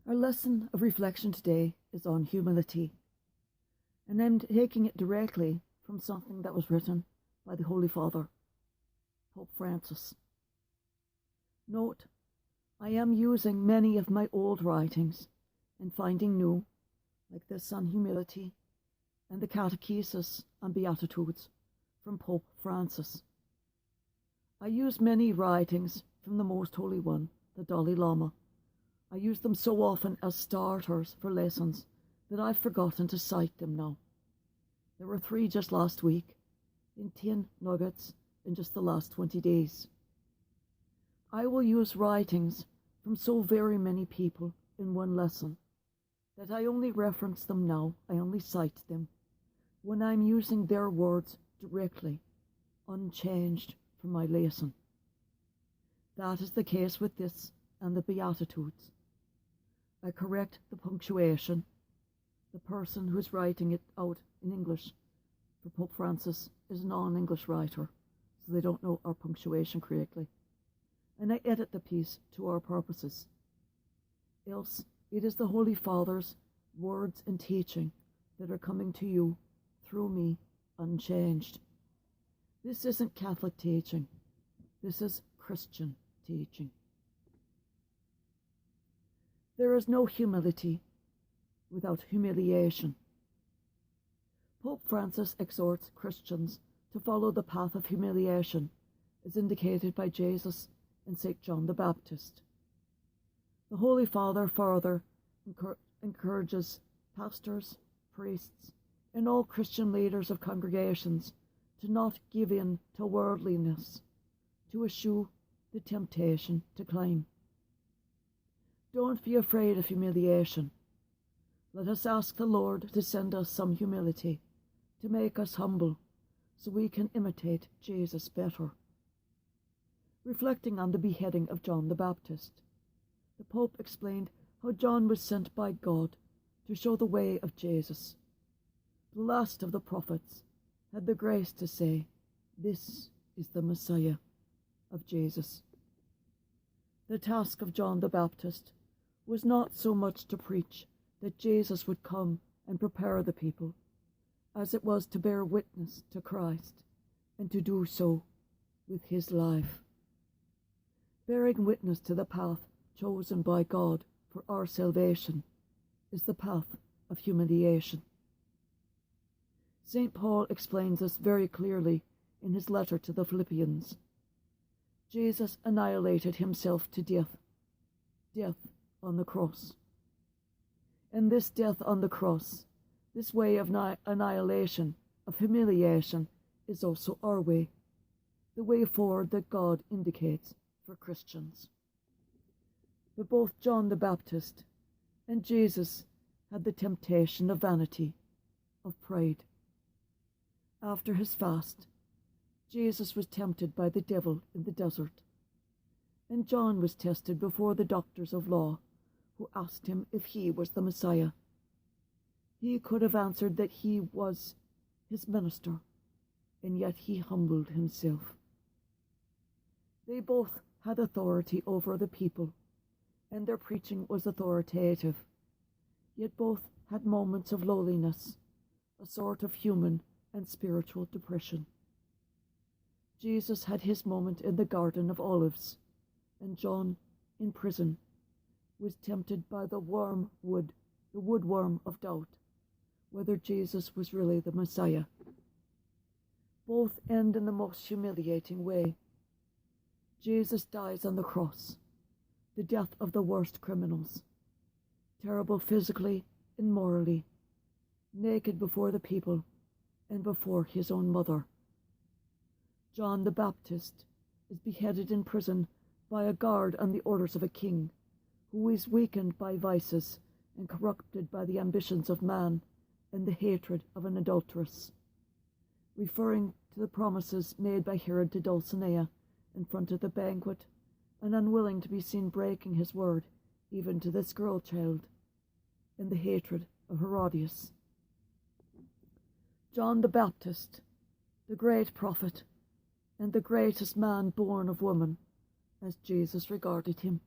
Our lesson of reflection today is on humility, and I'm taking it directly from something that was written by the Holy Father, Pope Francis. Note, I am using many of my old writings and finding new, like this on humility and the Catechesis on Beatitudes from Pope Francis. I use many writings from the Most Holy One, the Dalai Lama. I use them so often as starters for lessons that I've forgotten to cite them now. There were 3 just last week, in 10 nuggets in just the last 20 days. I will use writings from so very many people in one lesson that I only reference them now, I only cite them, when I'm using their words directly, unchanged from my lesson. That is the case with this and the Beatitudes. I correct the punctuation. The person who's writing it out in English for Pope Francis is a non-English writer, so they don't know our punctuation correctly. And I edit the piece to our purposes. Else, it is the Holy Father's words and teaching that are coming to you through me unchanged. This isn't Catholic teaching. This is Christian teaching. There is no humility without humiliation. Pope Francis exhorts Christians to follow the path of humiliation as indicated by Jesus and St. John the Baptist. The Holy Father further encourages pastors, priests, and all Christian leaders of congregations to not give in to worldliness, to eschew the temptation to climb. Don't be afraid of humiliation. Let us ask the Lord to send us some humility, to make us humble, so we can imitate Jesus better. Reflecting on the beheading of John the Baptist, the Pope explained how John was sent by God to show the way of Jesus. The last of the prophets had the grace to say, "This is the Messiah of Jesus." The task of John the Baptist was not so much to preach that Jesus would come and prepare the people, as it was to bear witness to Christ, and to do so with his life. Bearing witness to the path chosen by God for our salvation is the path of humiliation. St. Paul explains this very clearly in his letter to the Philippians. Jesus annihilated himself to death on the cross. And this death on the cross, this way of annihilation, of humiliation, is also our way, the way forward that God indicates for Christians. But both John the Baptist and Jesus had the temptation of vanity, of pride. After his fast, Jesus was tempted by the devil in the desert, and John was tested before the doctors of law, who asked him if he was the Messiah. He could have answered that he was his minister, and yet he humbled himself. They both had authority over the people, and their preaching was authoritative, yet both had moments of lowliness, a sort of human and spiritual depression. Jesus had his moment in the Garden of Olives, and John, in prison, was tempted by the woodworm of doubt, whether Jesus was really the Messiah. Both end in the most humiliating way. Jesus dies on the cross, the death of the worst criminals, terrible physically and morally, naked before the people and before his own mother. John the Baptist is beheaded in prison by a guard on the orders of a king, who is weakened by vices and corrupted by the ambitions of man and the hatred of an adulteress, referring to the promises made by Herod to Dulcinea in front of the banquet, and unwilling to be seen breaking his word even to this girl child, and the hatred of Herodias. John the Baptist, the great prophet, and the greatest man born of woman, as Jesus regarded him,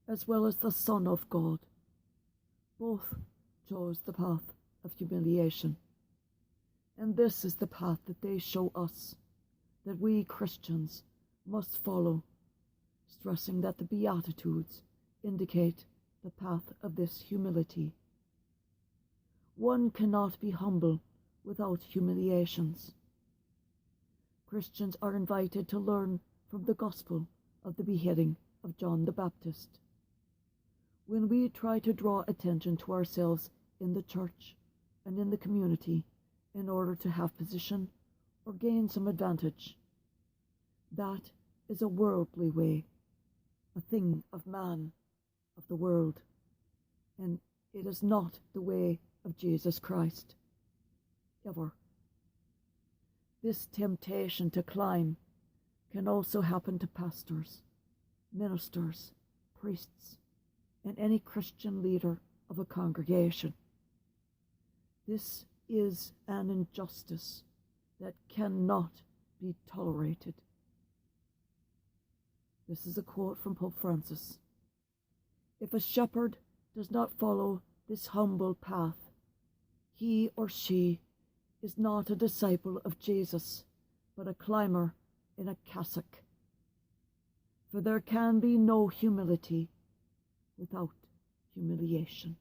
as well as the Son of God, Both chose the path of humiliation, and this is the path that they show us that we Christians must follow, stressing that the Beatitudes indicate the path of this humility. One cannot be humble without humiliations. Christians are invited to learn from the gospel of the beheading of John the Baptist. When we try to draw attention to ourselves in the church and in the community in order to have position or gain some advantage, that is a worldly way, a thing of man, of the world, and it is not the way of Jesus Christ, ever. This temptation to climb can also happen to pastors, ministers, priests, and any Christian leader of a congregation. This is an injustice that cannot be tolerated. This is a quote from Pope Francis. If a shepherd does not follow this humble path, he or she is not a disciple of Jesus, but a climber in a cassock. For there can be no humility without humiliation.